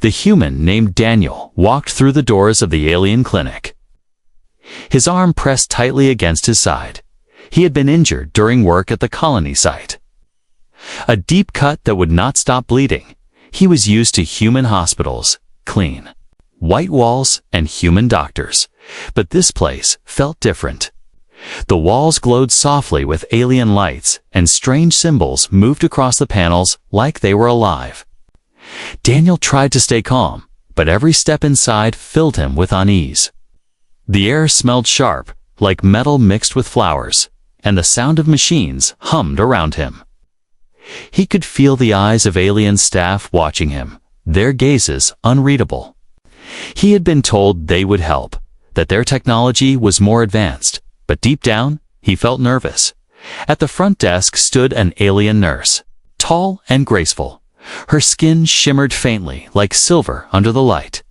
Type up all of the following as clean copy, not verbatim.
The human named Daniel walked through the doors of the alien clinic. His arm pressed tightly against his side. He had been injured during work at the colony site. A deep cut that would not stop bleeding. He was used to human hospitals, clean, white walls, and human doctors. But this place felt different. The walls glowed softly with alien lights, and strange symbols moved across the panels like they were alive. Daniel tried to stay calm, but every step inside filled him with unease. The air smelled sharp, like metal mixed with flowers, and the sound of machines hummed around him. He could feel the eyes of alien staff watching him, their gazes unreadable. He had been told they would help, that their technology was more advanced, but deep down, he felt nervous. At the front desk stood an alien nurse, tall and graceful. Her skin shimmered faintly like silver under the light,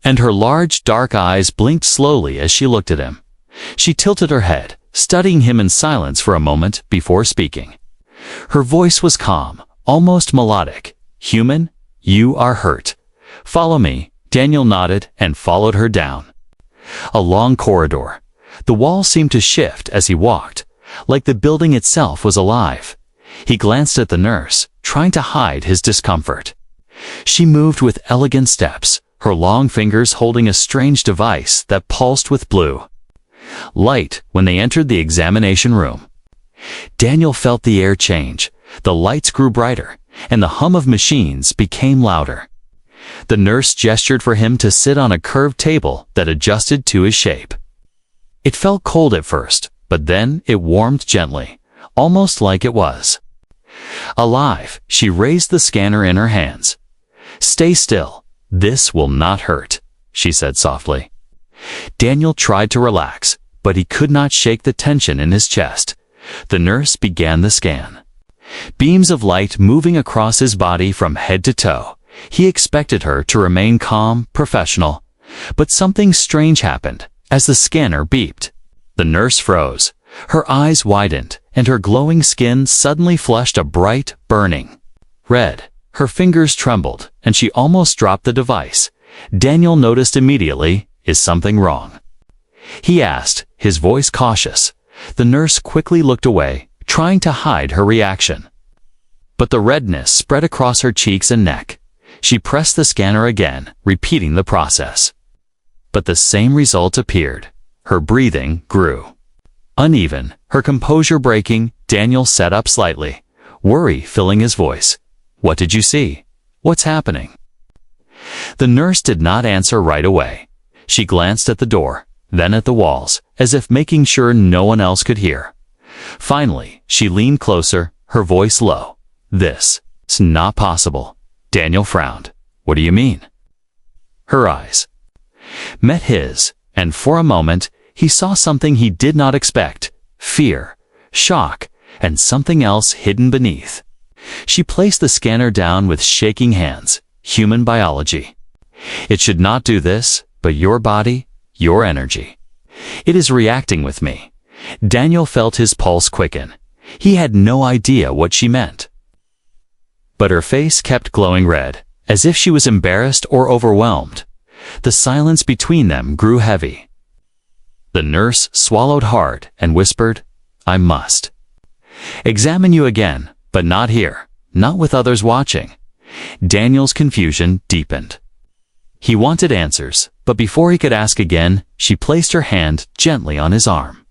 and her large dark eyes blinked slowly as she looked at him. She tilted her head, studying him in silence for a moment before speaking. Her voice was calm, almost melodic. "Human, you are hurt. Follow me." Daniel nodded and followed her down. A long corridor. The walls seemed to shift as he walked, like the building itself was alive. He glanced at the nurse, trying to hide his discomfort. She moved with elegant steps, her long fingers holding a strange device that pulsed with blue light when they entered the examination room. Daniel felt the air change. The lights grew brighter, and the hum of machines became louder. The nurse gestured for him to sit on a curved table that adjusted to his shape. It felt cold at first, but then it warmed gently, almost like it was alive. She raised the scanner in her hands. "Stay still. This will not hurt," she said softly. Daniel tried to relax, but he could not shake the tension in his chest. The nurse began the scan. Beams of light moving across his body from head to toe. He expected her to remain calm, professional. But something strange happened as the scanner beeped. The nurse froze. Her eyes widened, and her glowing skin suddenly flushed a bright, burning red. Her fingers trembled, and she almost dropped the device. Daniel noticed immediately, "Is something wrong?" he asked, his voice cautious. The nurse quickly looked away, trying to hide her reaction. But the redness spread across her cheeks and neck. She pressed the scanner again, repeating the process. But the same result appeared. Her breathing grew uneven, her composure breaking. Daniel sat up slightly, worry filling his voice. "What did you see? What's happening?" The nurse did not answer right away. She glanced at the door, then at the walls, as if making sure no one else could hear. Finally, she leaned closer, her voice low. "This is not possible." Daniel frowned. "What do you mean?" Her eyes met his, and for a moment, he saw something he did not expect: fear, shock, and something else hidden beneath. She placed the scanner down with shaking hands. "Human biology. It should not do this, but your body, your energy. It is reacting with me." Daniel felt his pulse quicken. He had no idea what she meant. But her face kept glowing red, as if she was embarrassed or overwhelmed. The silence between them grew heavy. The nurse swallowed hard and whispered, "I must examine you again, but not here, not with others watching." Daniel's confusion deepened. He wanted answers, but before he could ask again, she placed her hand gently on his arm.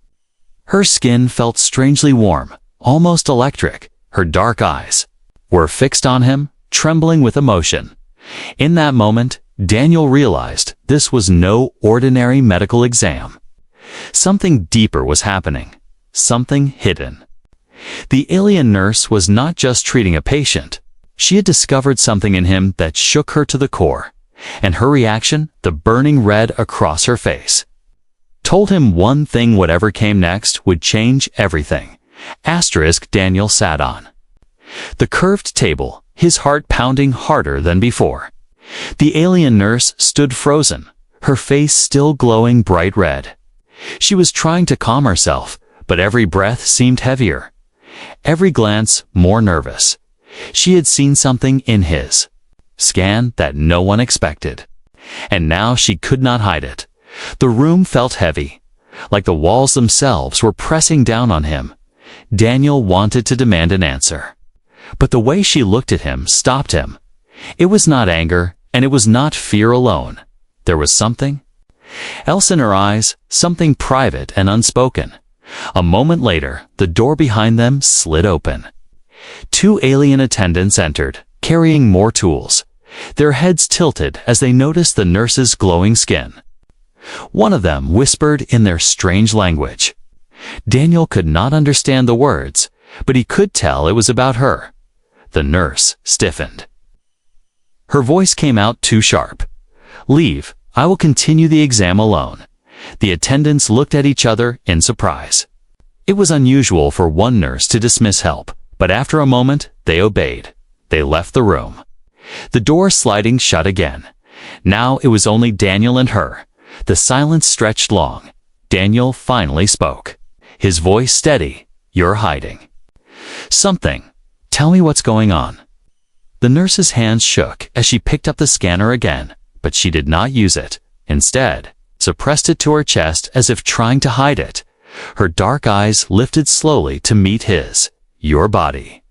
Her skin felt strangely warm, almost electric. Her dark eyes were fixed on him, trembling with emotion. In that moment, Daniel realized this was no ordinary medical exam. Something deeper was happening, something hidden. The alien nurse was not just treating a patient. She had discovered something in him that shook her to the core, and her reaction, the burning red across her face, told him one thing: whatever came next would change everything. Asterisk. Daniel sat on the curved table, his heart pounding harder than before. The alien nurse stood frozen, her face still glowing bright red. She was trying to calm herself, but every breath seemed heavier, every glance more nervous. She had seen something in his scan that no one expected. And now she could not hide it. The room felt heavy, like the walls themselves were pressing down on him. Daniel wanted to demand an answer, but the way she looked at him stopped him. It was not anger, and it was not fear alone. There was something else in her eyes, something private and unspoken. A moment later, the door behind them slid open. 2 alien attendants entered, carrying more tools. Their heads tilted as they noticed the nurse's glowing skin. One of them whispered in their strange language. Daniel could not understand the words, but he could tell it was about her. The nurse stiffened. Her voice came out too sharp. "Leave. I will continue the exam alone." The attendants looked at each other in surprise. It was unusual for one nurse to dismiss help, but after a moment, they obeyed. They left the room. The door sliding shut again. Now it was only Daniel and her. The silence stretched long. Daniel finally spoke. His voice steady. "You're hiding something. Tell me what's going on." The nurse's hands shook as she picked up the scanner again, but she did not use it. Instead, suppressed it to her chest as if trying to hide it. Her dark eyes lifted slowly to meet his. "Your body.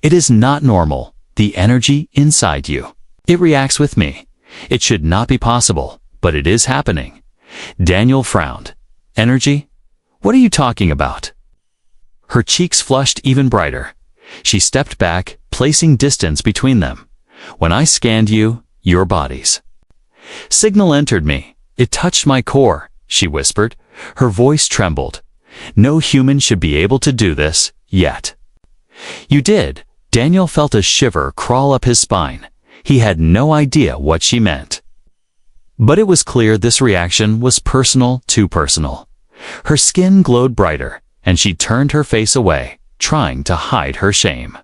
It is not normal. The energy inside you. It reacts with me. It should not be possible, but it is happening." Daniel frowned. "Energy? What are you talking about?" Her cheeks flushed even brighter. She stepped back, placing distance between them. "When I scanned you, your bodies signal entered me. It touched my core," she whispered. Her voice trembled. "No human should be able to do this, yet." "You did." Daniel felt a shiver crawl up his spine. He had no idea what she meant. But it was clear this reaction was personal, too personal. Her skin glowed brighter, and she turned her face away, trying to hide her shame.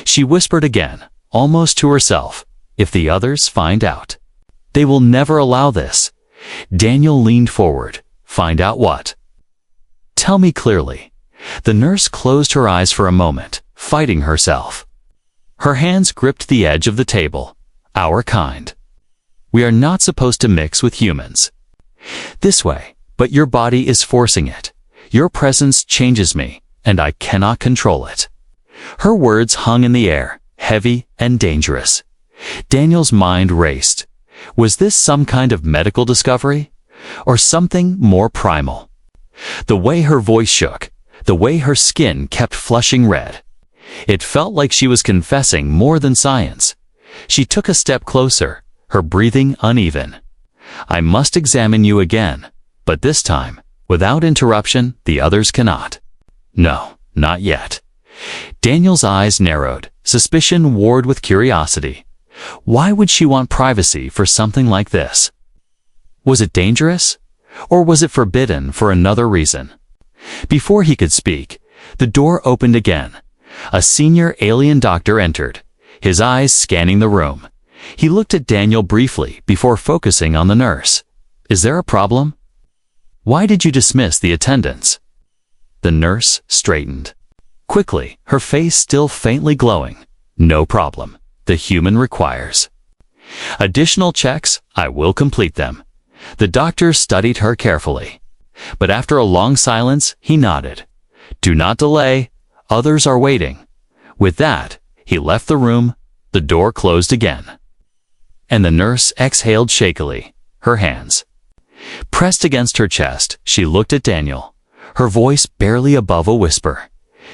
She whispered again, almost to herself, "If the others find out, they will never allow this." Daniel leaned forward. "Find out what?" "Tell me clearly." The nurse closed her eyes for a moment, fighting herself. Her hands gripped the edge of the table. "Our kind. We are not supposed to mix with humans this way, but your body is forcing it. Your presence changes me, and I cannot control it." Her words hung in the air, heavy and dangerous. Daniel's mind raced. Was this some kind of medical discovery? Or something more primal? The way her voice shook, the way her skin kept flushing red. It felt like she was confessing more than science. She took a step closer, her breathing uneven. "I must examine you again, but this time, without interruption. The others cannot." "No, not yet." Daniel's eyes narrowed, suspicion warred with curiosity. Why would she want privacy for something like this? Was it dangerous? Or was it forbidden for another reason? Before he could speak, the door opened again. A senior alien doctor entered, his eyes scanning the room. He looked at Daniel briefly before focusing on the nurse. "Is there a problem? Why did you dismiss the attendants?" The nurse straightened quickly, her face still faintly glowing. "No problem. The human requires additional checks. I will complete them." The doctor studied her carefully, but after a long silence, he nodded. "Do not delay. Others are waiting." With that, he left the room. The door closed again, and the nurse exhaled shakily, her hands pressed against her chest. She looked at Daniel, her voice barely above a whisper.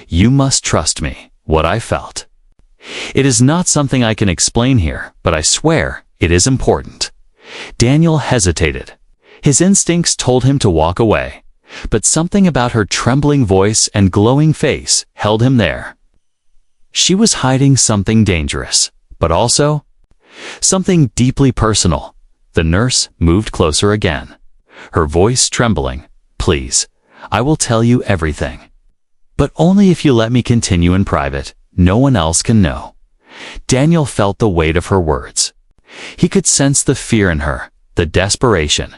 "You must trust me, what I felt. It is not something I can explain here, but I swear it is important." Daniel hesitated. His instincts told him to walk away, but something about her trembling voice and glowing face held him there. She was hiding something dangerous, but also something deeply personal. The nurse moved closer again, her voice trembling. "Please, I will tell you everything. But only if you let me continue in private. No one else can know." Daniel felt the weight of her words. He could sense the fear in her, the desperation,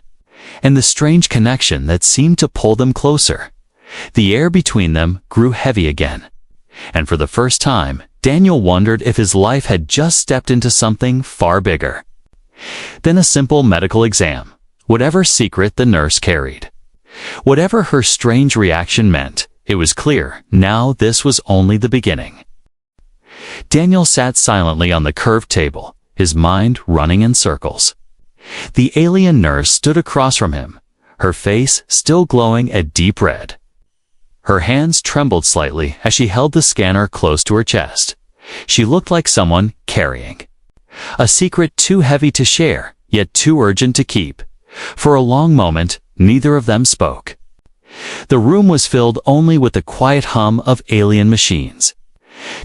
and the strange connection that seemed to pull them closer. The air between them grew heavy again, and for the first time, Daniel wondered if his life had just stepped into something far bigger than a simple medical exam, whatever secret the nurse carried. Whatever her strange reaction meant, it was clear now this was only the beginning. Daniel sat silently on the curved table, his mind running in circles. The alien nurse stood across from him, her face still glowing a deep red. Her hands trembled slightly as she held the scanner close to her chest. She looked like someone carrying a secret too heavy to share, yet too urgent to keep. For a long moment, neither of them spoke. The room was filled only with the quiet hum of alien machines.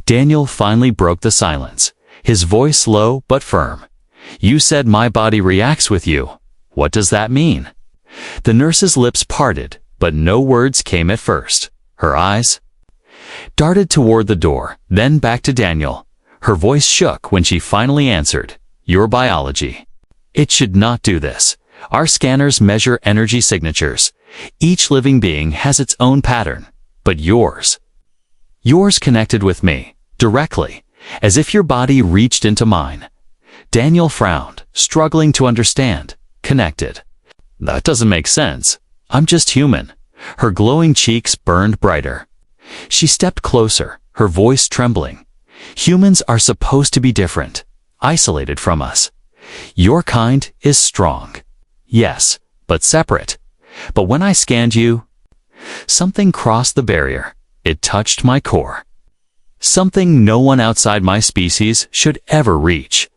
Daniel finally broke the silence, his voice low but firm. "You said my body reacts with you. What does that mean?" The nurse's lips parted, but no words came at first. Her eyes darted toward the door, then back to Daniel. Her voice shook when she finally answered, "Your biology. It should not do this. Our scanners measure energy signatures. Each living being has its own pattern, but yours connected with me, directly, as if your body reached into mine." Daniel frowned, struggling to understand. Connected? That doesn't make sense. I'm just human. Her glowing cheeks burned brighter. She stepped closer, her voice trembling. Humans are supposed to be different, isolated from us. Your kind is strong. Yes, but separate. But when I scanned you, something crossed the barrier. It touched my core. Something no one outside my species should ever reach.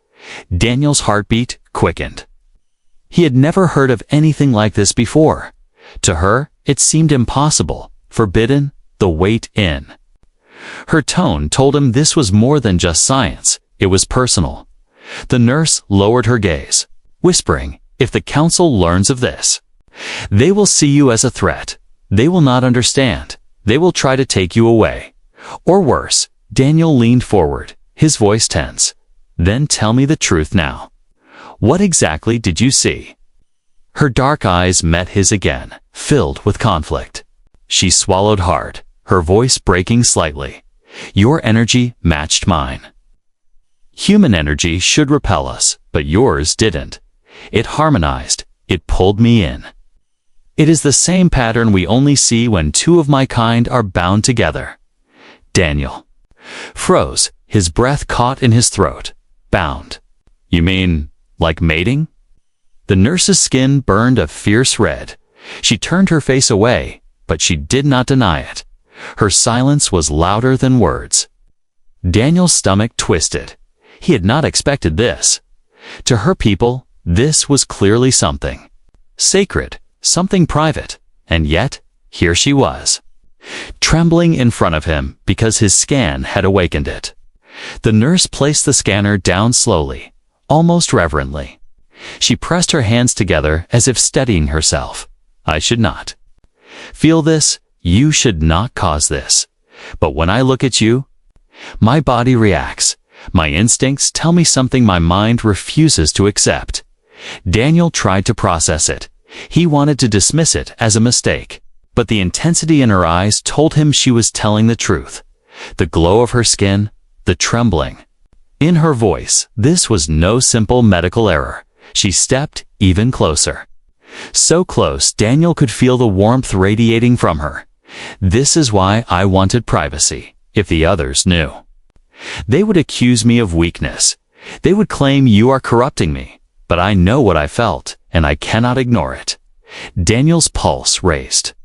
Daniel's heartbeat quickened. He had never heard of anything like this before. To her, it seemed impossible, forbidden, the weight in. Her tone told him this was more than just science, it was personal. The nurse lowered her gaze, whispering, "If the council learns of this, they will see you as a threat. They will not understand. They will try to take you away. Or worse." Daniel leaned forward, his voice tense. "Then tell me the truth now. What exactly did you see?" Her dark eyes met his again, filled with conflict. She swallowed hard, her voice breaking slightly. "Your energy matched mine. Human energy should repel us, but yours didn't. It harmonized, it pulled me in. It is the same pattern we only see when two of my kind are bound together." Daniel froze, his breath caught in his throat. Bound? You mean, like mating? The nurse's skin burned a fierce red. She turned her face away, but she did not deny it. Her silence was louder than words. Daniel's stomach twisted. He had not expected this. To her people, this was clearly something sacred, something private, and yet, here she was, trembling in front of him because his scan had awakened it. The nurse placed the scanner down slowly, almost reverently. She pressed her hands together as if steadying herself. "I should not feel this. You should not cause this. But when I look at you, my body reacts. My instincts tell me something my mind refuses to accept." Daniel tried to process it. He wanted to dismiss it as a mistake, but the intensity in her eyes told him she was telling the truth. The glow of her skin, the trembling in her voice, this was no simple medical error. She stepped even closer. So close, Daniel could feel the warmth radiating from her. "This is why I wanted privacy. If the others knew, they would accuse me of weakness. They would claim you are corrupting me. But I know what I felt, and I cannot ignore it." Daniel's pulse raced.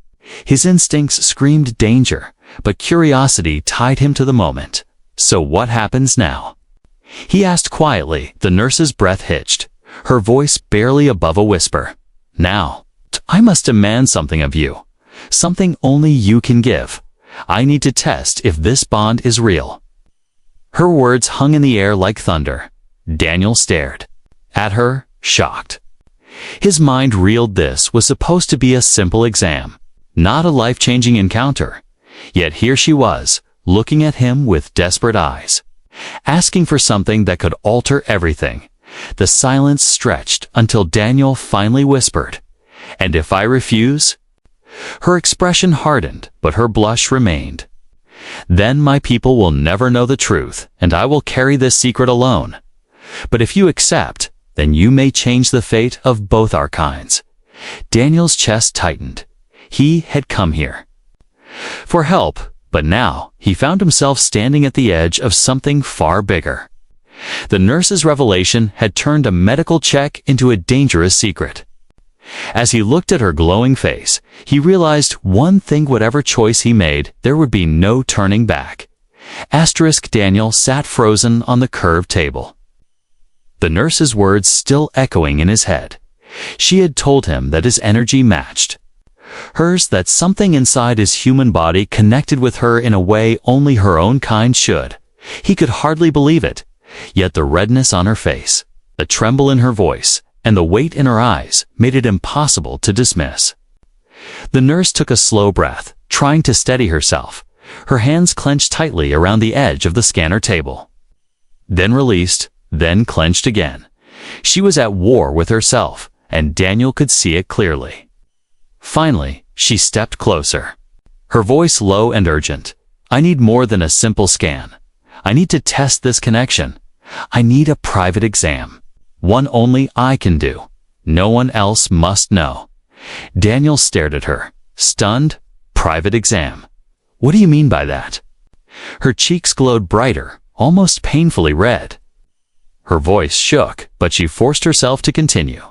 His instincts screamed danger, but curiosity tied him to the moment. "So what happens now?" he asked quietly. The nurse's breath hitched, her voice barely above a whisper. "Now, I must demand something of you. Something only you can give. I need to test if this bond is real." Her words hung in the air like thunder. Daniel stared at her, shocked. His mind reeled. This was supposed to be a simple exam, not a life-changing encounter. Yet here she was, looking at him with desperate eyes, asking for something that could alter everything. The silence stretched until Daniel finally whispered, "And if I refuse?" Her expression hardened, but her blush remained. Then my people will never know the truth, and I will carry this secret alone. But if you accept, then you may change the fate of both our kinds." Daniel's chest tightened. He had come here for help, but now he found himself standing at the edge of something far bigger. The nurse's revelation had turned a medical check into a dangerous secret. As he looked at her glowing face, he realized one thing: whatever choice he made, there would be no turning back. Daniel sat frozen on the curved table, the nurse's words still echoing in his head. She had told him that his energy matched hers, that something inside his human body connected with her in a way only her own kind should. He could hardly believe it, yet the redness on her face, the tremble in her voice, and the weight in her eyes made it impossible to dismiss. The nurse took a slow breath, trying to steady herself, her hands clenched tightly around the edge of the scanner table. Then released, then clenched again. She was at war with herself, and Daniel could see it clearly. Finally, she stepped closer, her voice low and urgent. "I need more than a simple scan. I need to test this connection. I need a private exam. One only I can do. No one else must know." Daniel stared at her, stunned. "Private exam? What do you mean by that?" Her cheeks glowed brighter, almost painfully red. Her voice shook, but she forced herself to continue.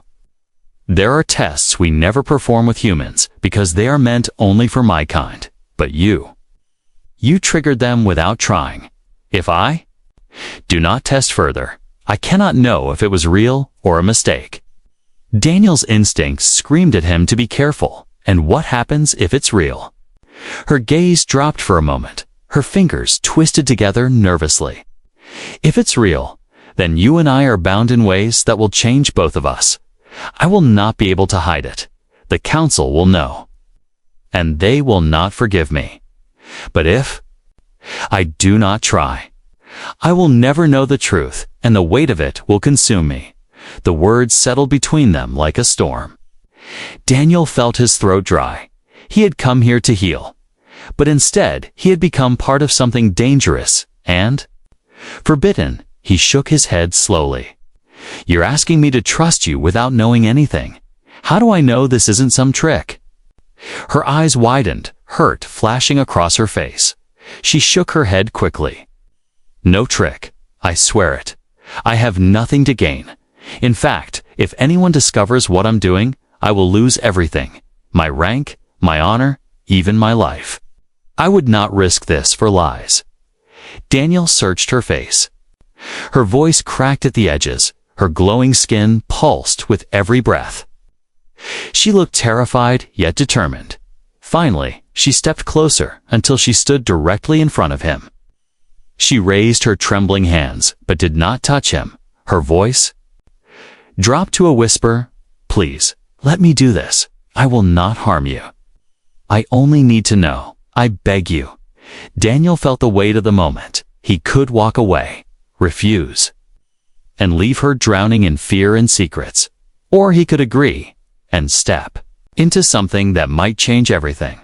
"There are tests we never perform with humans because they are meant only for my kind. But you triggered them without trying. If I do not test further, I cannot know if it was real or a mistake." Daniel's instincts screamed at him to be careful. And what happens if it's real? Her gaze dropped for a moment, her fingers twisted together nervously. "If it's real, then you and I are bound in ways that will change both of us. I will not be able to hide it. The council will know. And they will not forgive me. But if I do not try, I will never know the truth, and the weight of it will consume me." The words settled between them like a storm. Daniel felt his throat dry. He had come here to heal. But instead, he had become part of something dangerous and forbidden. He shook his head slowly. "You're asking me to trust you without knowing anything. How do I know this isn't some trick?" Her eyes widened, hurt flashing across her face. She shook her head quickly. "No trick. I swear it. I have nothing to gain. In fact, if anyone discovers what I'm doing, I will lose everything. My rank, my honor, even my life. I would not risk this for lies." Daniel searched her face. Her voice cracked at the edges. Her glowing skin pulsed with every breath. She looked terrified yet determined. Finally, she stepped closer until she stood directly in front of him. She raised her trembling hands, but did not touch him. Her voice dropped to a whisper. "Please, let me do this. I will not harm you. I only need to know. I beg you." Daniel felt the weight of the moment. He could walk away, refuse, and leave her drowning in fear and secrets. Or he could agree and step into something that might change everything.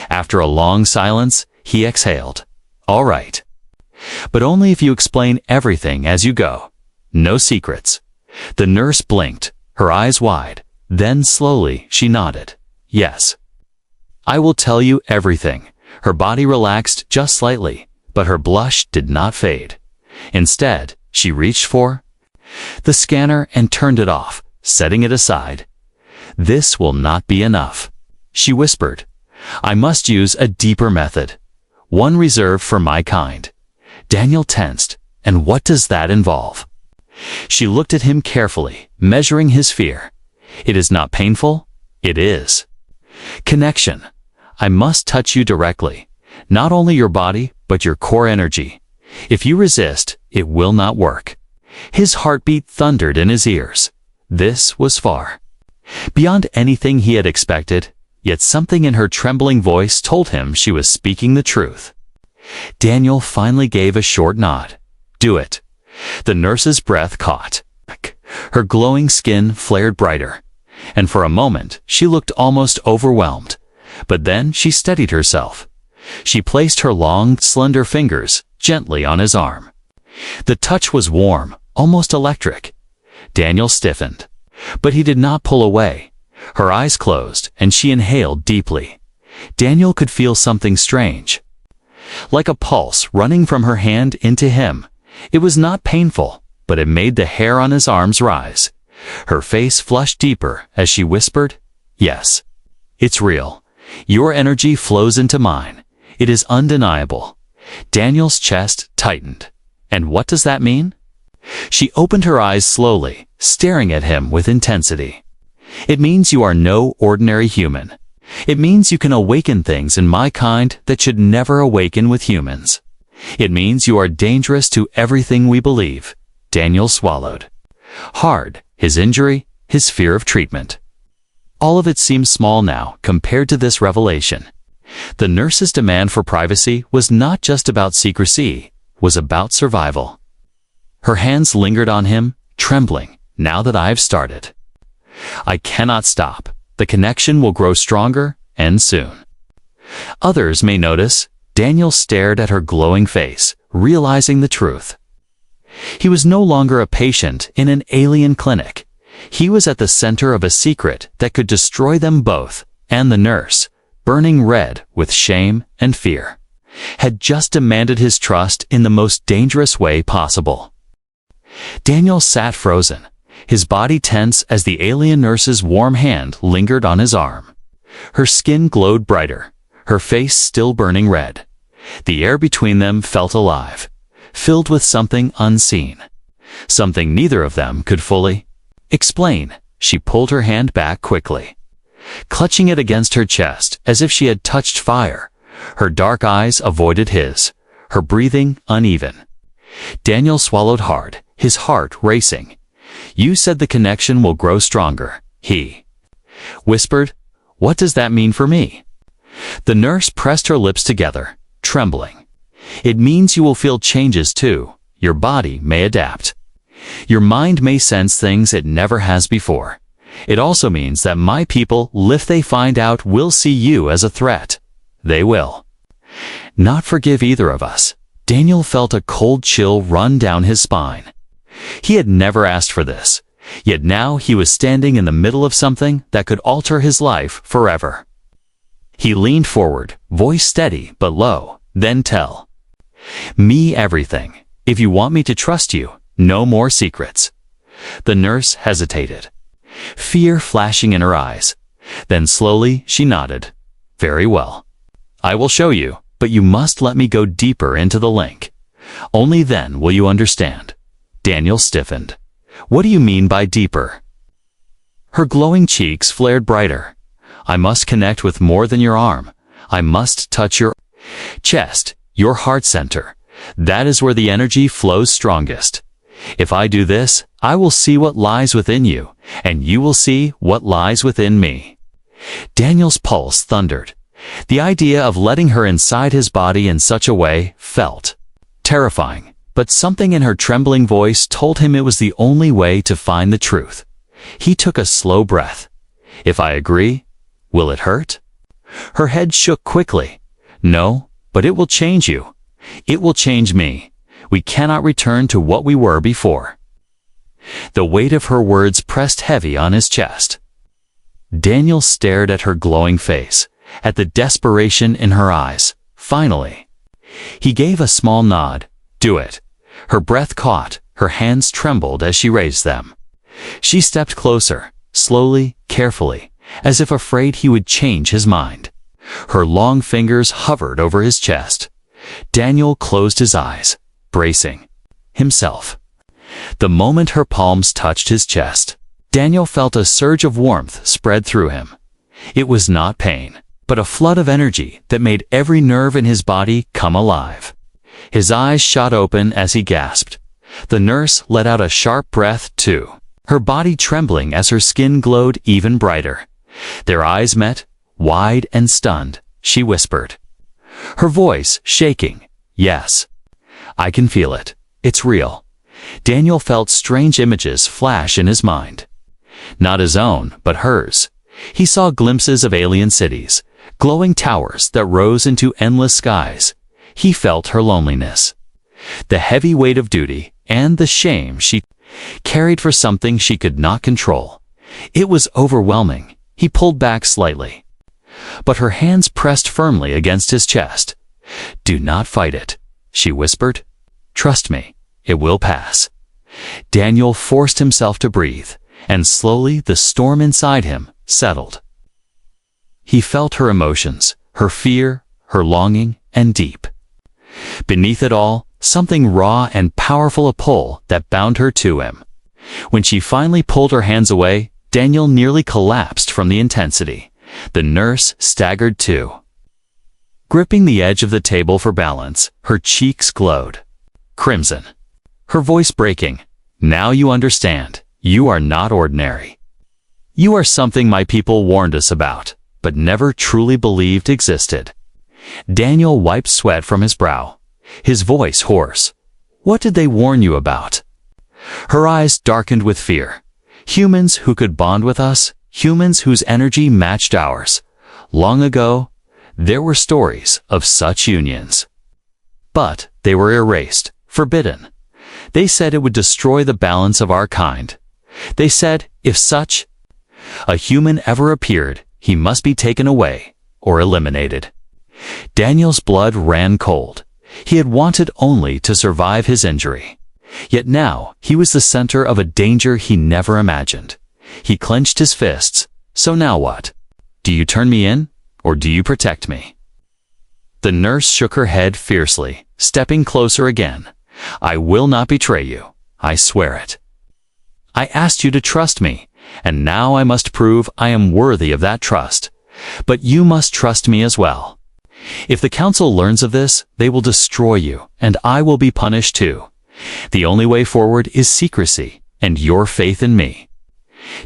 After a long silence, he exhaled. "All right. But only if you explain everything as you go. No secrets." The nurse blinked, her eyes wide. Then slowly she nodded. "Yes. I will tell you everything." Her body relaxed just slightly, but her blush did not fade. Instead, she reached for the scanner and turned it off, setting it aside. "This will not be enough," she whispered. "I must use a deeper method, one reserved for my kind." Daniel tensed. "And what does that involve?" She looked at him carefully, measuring his fear. "It is not painful. It is connection. I must touch you directly, not only your body, but your core energy. If you resist, it will not work." His heartbeat thundered in his ears. This was far beyond anything he had expected, yet something in her trembling voice told him she was speaking the truth. Daniel finally gave a short nod. "Do it." The nurse's breath caught. Her glowing skin flared brighter, and for a moment she looked almost overwhelmed. But then she steadied herself. She placed her long, slender fingers gently on his arm. The touch was warm, almost electric. Daniel stiffened. But he did not pull away. Her eyes closed, and she inhaled deeply. Daniel could feel something strange. Like a pulse running from her hand into him. It was not painful, but it made the hair on his arms rise. Her face flushed deeper as she whispered, "Yes, it's real. Your energy flows into mine. It is undeniable." Daniel's chest tightened. And what does that mean? She opened her eyes slowly, staring at him with intensity. It means you are no ordinary human. It means you can awaken things in my kind that should never awaken with humans. It means you are dangerous to everything we believe. Daniel swallowed. Hard, his injury, his fear of treatment. All of it seemed small now compared to this revelation. The nurse's demand for privacy was not just about secrecy, was about survival. Her hands lingered on him, trembling, now that I have started. I cannot stop. The connection will grow stronger, and soon. Others may notice. Daniel stared at her glowing face, realizing the truth. He was no longer a patient in an alien clinic. He was at the center of a secret that could destroy them both, and the nurse, burning red with shame and fear, had just demanded his trust in the most dangerous way possible. Daniel sat frozen, his body tense as the alien nurse's warm hand lingered on his arm. Her skin glowed brighter, her face still burning red. The air between them felt alive, filled with something unseen, something neither of them could fully explain. She pulled her hand back quickly, clutching it against her chest as if she had touched fire. Her dark eyes avoided his, her breathing uneven. Daniel swallowed hard, his heart racing. "You said the connection will grow stronger," he whispered. "What does that mean for me?" The nurse pressed her lips together, trembling. "It means you will feel changes too. Your body may adapt. Your mind may sense things it never has before. It also means that my people, if they find out, will see you as a threat. They will not forgive either of us." Daniel felt a cold chill run down his spine. He had never asked for this, yet now he was standing in the middle of something that could alter his life forever. He leaned forward, voice steady but low. "Then tell me everything. If you want me to trust you, no more secrets." The nurse hesitated, fear flashing in her eyes. Then slowly she nodded. "Very well. I will show you, but you must let me go deeper into the link. Only then will you understand." Daniel stiffened. "What do you mean by deeper?" Her glowing cheeks flared brighter. "I must connect with more than your arm. I must touch your chest, your heart center. That is where the energy flows strongest. If I do this, I will see what lies within you, and you will see what lies within me." Daniel's pulse thundered. The idea of letting her inside his body in such a way felt terrifying. But something in her trembling voice told him it was the only way to find the truth. He took a slow breath. "If I agree, will it hurt?" Her head shook quickly. "No, but it will change you. It will change me. We cannot return to what we were before." The weight of her words pressed heavy on his chest. Daniel stared at her glowing face, at the desperation in her eyes. Finally, he gave a small nod. "Do it." Her breath caught, her hands trembled as she raised them. She stepped closer, slowly, carefully, as if afraid he would change his mind. Her long fingers hovered over his chest. Daniel closed his eyes, bracing himself. The moment her palms touched his chest, Daniel felt a surge of warmth spread through him. It was not pain, but a flood of energy that made every nerve in his body come alive. His eyes shot open as he gasped. The nurse let out a sharp breath too, her body trembling as her skin glowed even brighter. Their eyes met, wide and stunned. She whispered, her voice shaking, "Yes, I can feel it. It's real." Daniel felt strange images flash in his mind. Not his own, but hers. He saw glimpses of alien cities, glowing towers that rose into endless skies. He felt her loneliness, the heavy weight of duty, and the shame she carried for something she could not control. It was overwhelming. He pulled back slightly, but her hands pressed firmly against his chest. "Do not fight it," she whispered. "Trust me, it will pass." Daniel forced himself to breathe, and slowly the storm inside him settled. He felt her emotions, her fear, her longing, and deep. Beneath it all, something raw and powerful, a pull that bound her to him. When she finally pulled her hands away, Daniel nearly collapsed from the intensity. The nurse staggered too. Gripping the edge of the table for balance, her cheeks glowed crimson. Her voice breaking, "Now you understand. You are not ordinary. You are something my people warned us about, but never truly believed existed." Daniel wiped sweat from his brow, his voice hoarse. "What did they warn you about?" Her eyes darkened with fear. "Humans who could bond with us, humans whose energy matched ours. Long ago, there were stories of such unions. But they were erased, forbidden. They said it would destroy the balance of our kind. They said if such a human ever appeared, he must be taken away or eliminated." Daniel's blood ran cold. He had wanted only to survive his injury. Yet now he was the center of a danger he never imagined. He clenched his fists. "So now what? Do you turn me in, or do you protect me?" The nurse shook her head fiercely, stepping closer again. "I will not betray you. I swear it. I asked you to trust me, and now I must prove I am worthy of that trust. But you must trust me as well. If the council learns of this, they will destroy you, and I will be punished too. The only way forward is secrecy, and your faith in me."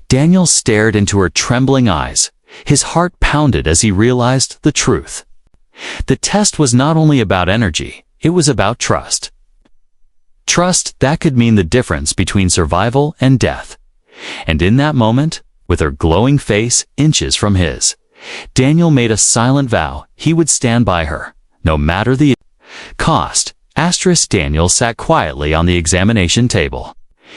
Daniel stared into her trembling eyes. His heart pounded as he realized the truth. The test was not only about energy, it was about trust. Trust that could mean the difference between survival and death. And in that moment, with her glowing face inches from his, Daniel made a silent vow he would stand by her, no matter the cost. Daniel sat quietly on the examination table,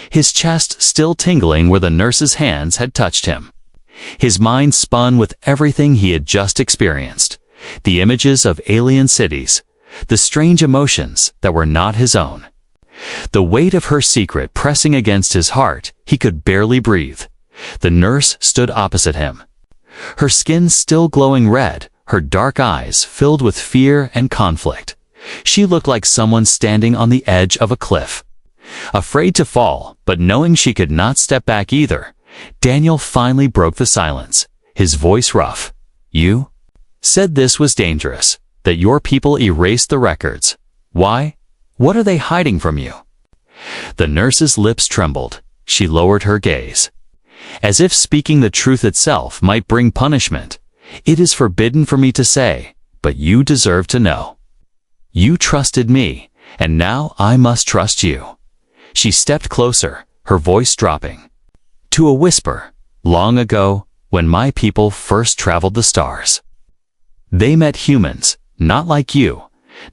his chest still tingling where the nurse's hands had touched him. His mind spun with everything he had just experienced, the images of alien cities, the strange emotions that were not his own. The weight of her secret pressing against his heart, he could barely breathe. The nurse stood opposite him, her skin still glowing red, her dark eyes filled with fear and conflict. She looked like someone standing on the edge of a cliff, afraid to fall, but knowing she could not step back either. Daniel finally broke the silence, his voice rough. "You said this was dangerous, that your people erased the records. Why? What are they hiding from you?" The nurse's lips trembled. She lowered her gaze, as if speaking the truth itself might bring punishment. "It is forbidden for me to say, but you deserve to know. You trusted me, and now I must trust you." She stepped closer, her voice dropping to a whisper. "Long ago, when my people first traveled the stars, they met humans, not like you,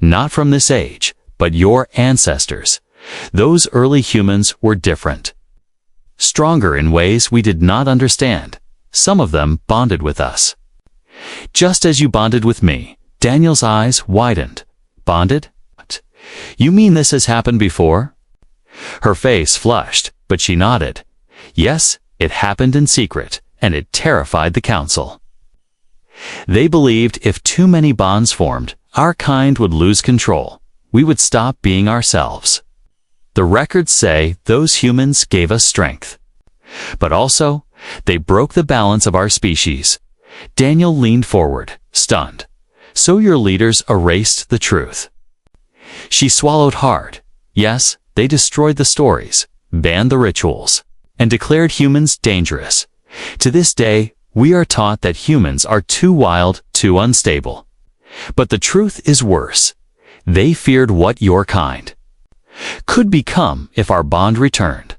not from this age, but your ancestors. Those early humans were different, stronger in ways we did not understand. Some of them bonded with us, just as you bonded with me." Daniel's eyes widened. "Bonded? What? You mean this has happened before?" Her face flushed, but she nodded. "Yes, it happened in secret, and it terrified the council. They believed if too many bonds formed, our kind would lose control. We would stop being ourselves. The records say those humans gave us strength. But also, they broke the balance of our species." Daniel leaned forward, stunned. "So your leaders erased the truth?" She swallowed hard. "Yes, they destroyed the stories, banned the rituals, and declared humans dangerous. To this day, we are taught that humans are too wild, too unstable. But the truth is worse. They feared what your kind could become if our bond returned."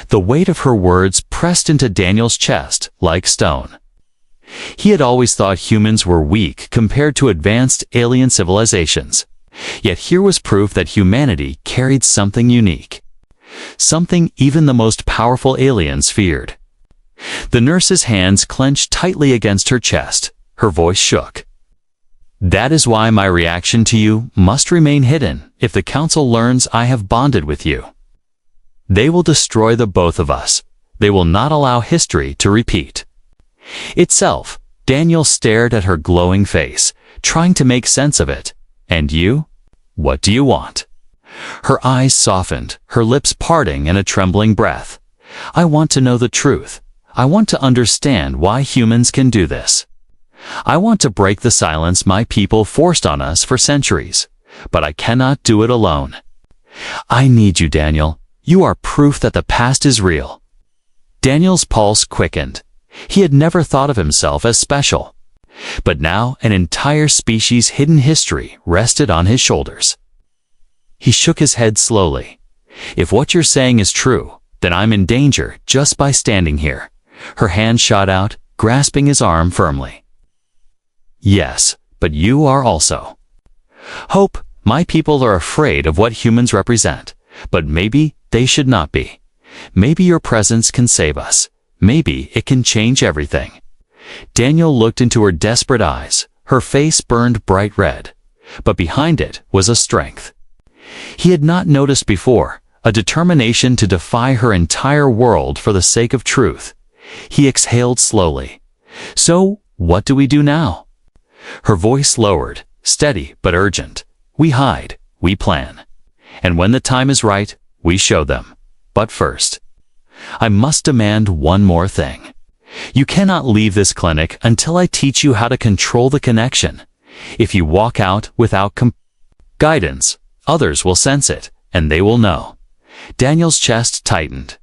The weight of her words pressed into Daniel's chest like stone. He had always thought humans were weak compared to advanced alien civilizations. Yet here was proof that humanity carried something unique. Something even the most powerful aliens feared. The nurse's hands clenched tightly against her chest. Her voice shook. "That is why my reaction to you must remain hidden if the council learns I have bonded with you. They will destroy the both of us. They will not allow history to repeat." Itself, Daniel stared at her glowing face, trying to make sense of it. "And you? What do you want?" Her eyes softened, her lips parting in a trembling breath. "I want to know the truth. I want to understand why humans can do this. I want to break the silence my people forced on us for centuries, but I cannot do it alone. I need you, Daniel. You are proof that the past is real." Daniel's pulse quickened. He had never thought of himself as special. But now an entire species' hidden history rested on his shoulders. He shook his head slowly. "If what you're saying is true, then I'm in danger just by standing here." Her hand shot out, grasping his arm firmly. "Yes, but you are also. Hope, my people are afraid of what humans represent, but maybe they should not be. Maybe your presence can save us. Maybe it can change everything." Daniel looked into her desperate eyes. Her face burned bright red, but behind it was a strength he had not noticed before, a determination to defy her entire world for the sake of truth. He exhaled slowly. "So, what do we do now?" Her voice lowered, steady but urgent. "We hide, we plan. And when the time is right, we show them. But first, I must demand one more thing. You cannot leave this clinic until I teach you how to control the connection. If you walk out without guidance, others will sense it, and they will know." Daniel's chest tightened.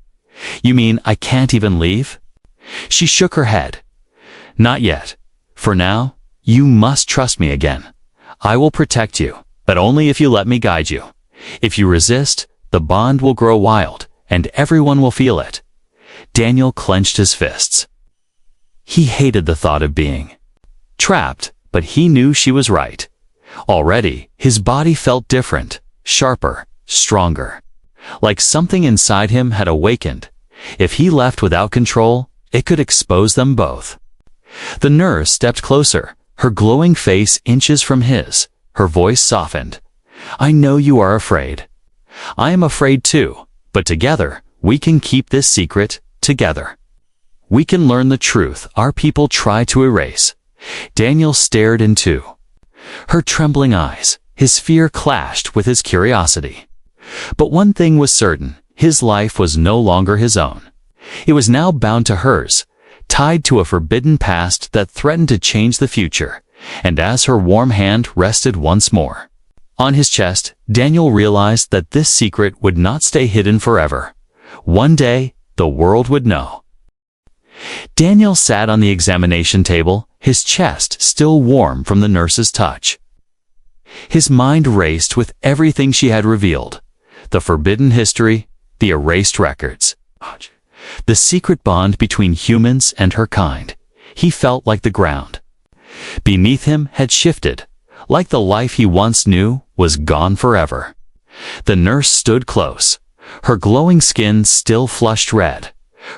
"You mean I can't even leave?" She shook her head. "Not yet. For now, you must trust me again. I will protect you, but only if you let me guide you. If you resist, the bond will grow wild, and everyone will feel it." Daniel clenched his fists. He hated the thought of being trapped, but he knew she was right. Already, his body felt different, sharper, stronger. Like something inside him had awakened. If he left without control, it could expose them both. The nurse stepped closer, her glowing face inches from his. Her voice softened. "I know you are afraid. I am afraid too, but together, we can keep this secret together. We can learn the truth our people try to erase." Daniel stared into her trembling eyes. His fear clashed with his curiosity. But one thing was certain, his life was no longer his own. It was now bound to hers, tied to a forbidden past that threatened to change the future. And as her warm hand rested once more on his chest, Daniel realized that this secret would not stay hidden forever. One day, the world would know. Daniel sat on the examination table, his chest still warm from the nurse's touch. His mind raced with everything she had revealed. The forbidden history, the erased records, the secret bond between humans and her kind. He felt like the ground beneath him had shifted, like the life he once knew was gone forever. The nurse stood close, her glowing skin still flushed red.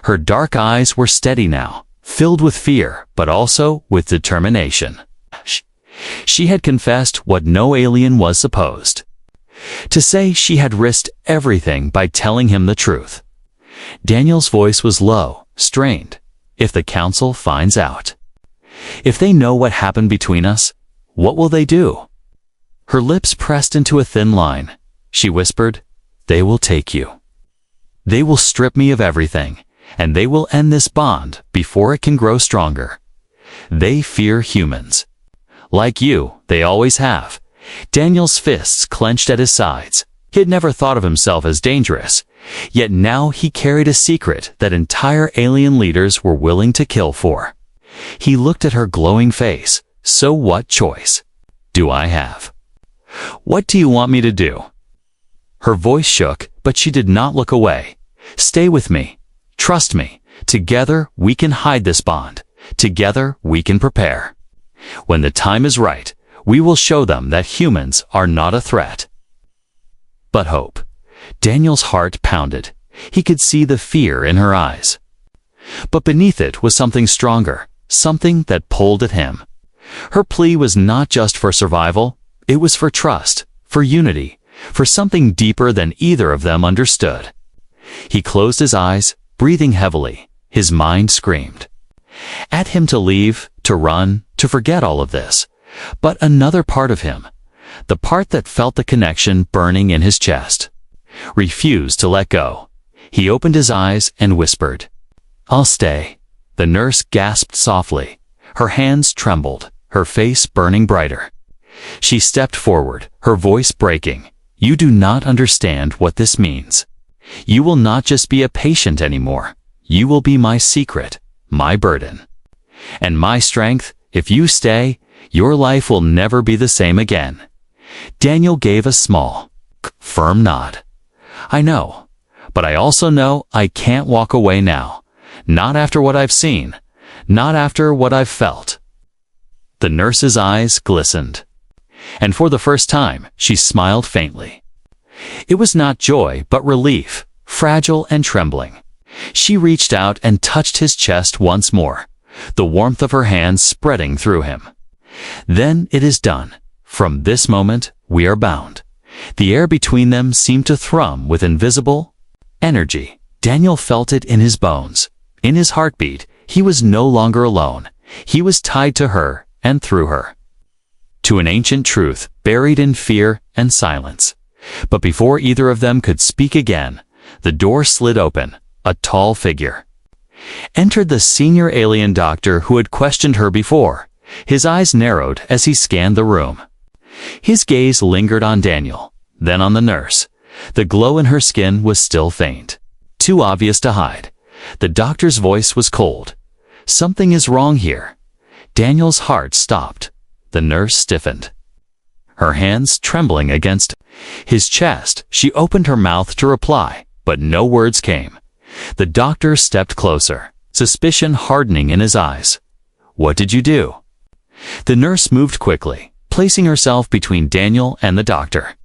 Her dark eyes were steady now, filled with fear, but also with determination. She had confessed what no alien was supposed to say. She had risked everything by telling him the truth. Daniel's voice was low, strained. "If the council finds out, if they know what happened between us, what will they do?" Her lips pressed into a thin line. She whispered, "They will take you. They will strip me of everything, and they will end this bond before it can grow stronger. They fear humans. Like you, they always have." Daniel's fists clenched at his sides. He had never thought of himself as dangerous, yet now he carried a secret that entire alien leaders were willing to kill for. He looked at her glowing face. "So what choice do I have? What do you want me to do?" Her voice shook, but she did not look away. "Stay with me. Trust me. Together we can hide this bond. Together, we can prepare. When the time is right, we will show them that humans are not a threat. But hope. Daniel's heart pounded. He could see the fear in her eyes. But beneath it was something stronger, something that pulled at him. Her plea was not just for survival, it was for trust, for unity, for something deeper than either of them understood. He closed his eyes, breathing heavily. His mind screamed at him to leave, to run, to forget all of this. But another part of him, the part that felt the connection burning in his chest, refused to let go. He opened his eyes and whispered, "I'll stay." The nurse gasped softly. Her hands trembled, her face burning brighter. She stepped forward, her voice breaking. "You do not understand what this means. You will not just be a patient anymore. You will be my secret, my burden. And my strength. If you stay, your life will never be the same again." Daniel gave a small, firm nod. "I know. But I also know I can't walk away now. Not after what I've seen. Not after what I've felt." The nurse's eyes glistened. And for the first time, she smiled faintly. It was not joy, but relief, fragile and trembling. She reached out and touched his chest once more, the warmth of her hands spreading through him. "Then it is done. From this moment, we are bound." The air between them seemed to thrum with invisible energy. Daniel felt it in his bones. In his heartbeat, he was no longer alone. He was tied to her and through her, to an ancient truth buried in fear and silence. But before either of them could speak again, the door slid open. A tall figure entered, the senior alien doctor who had questioned her before. His eyes narrowed as he scanned the room. His gaze lingered on Daniel, then on the nurse. The glow in her skin was still faint, too obvious to hide. The doctor's voice was cold. "Something is wrong here." Daniel's heart stopped. The nurse stiffened, her hands trembling against his chest. She opened her mouth to reply, but no words came. The doctor stepped closer, suspicion hardening in his eyes. "What did you do?" The nurse moved quickly, placing herself between Daniel and the doctor.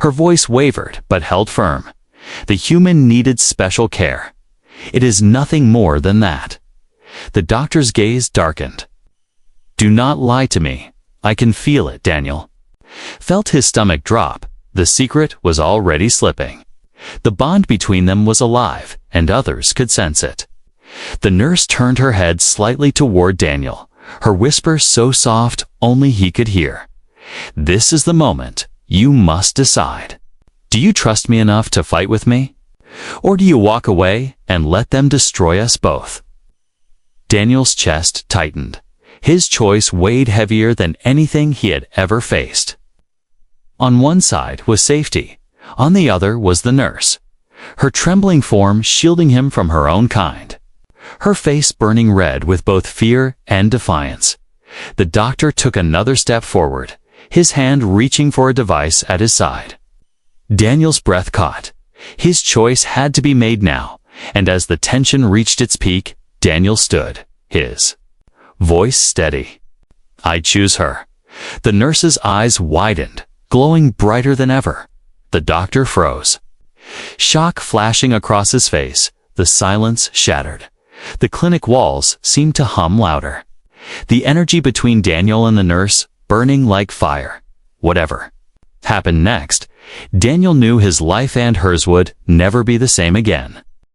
Her voice wavered but held firm. "The human needed special care. It is nothing more than that." The doctor's gaze darkened. "Do not lie to me. I can feel it." Daniel felt his stomach drop. The secret was already slipping. The bond between them was alive, and others could sense it. The nurse turned her head slightly toward Daniel, her whisper so soft only he could hear. "This is the moment. You must decide. Do you trust me enough to fight with me? Or do you walk away and let them destroy us both?" Daniel's chest tightened. His choice weighed heavier than anything he had ever faced. On one side was safety. On the other was the nurse, her trembling form shielding him from her own kind, her face burning red with both fear and defiance. The doctor took another step forward, his hand reaching for a device at his side. Daniel's breath caught. His choice had to be made now, and as the tension reached its peak, Daniel stood, his voice steady. "I choose her." The nurse's eyes widened, glowing brighter than ever. The doctor froze, shock flashing across his face. The silence shattered. The clinic walls seemed to hum louder. The energy between Daniel and the nurse burning like fire. Whatever happened next, Daniel knew his life and hers would never be the same again.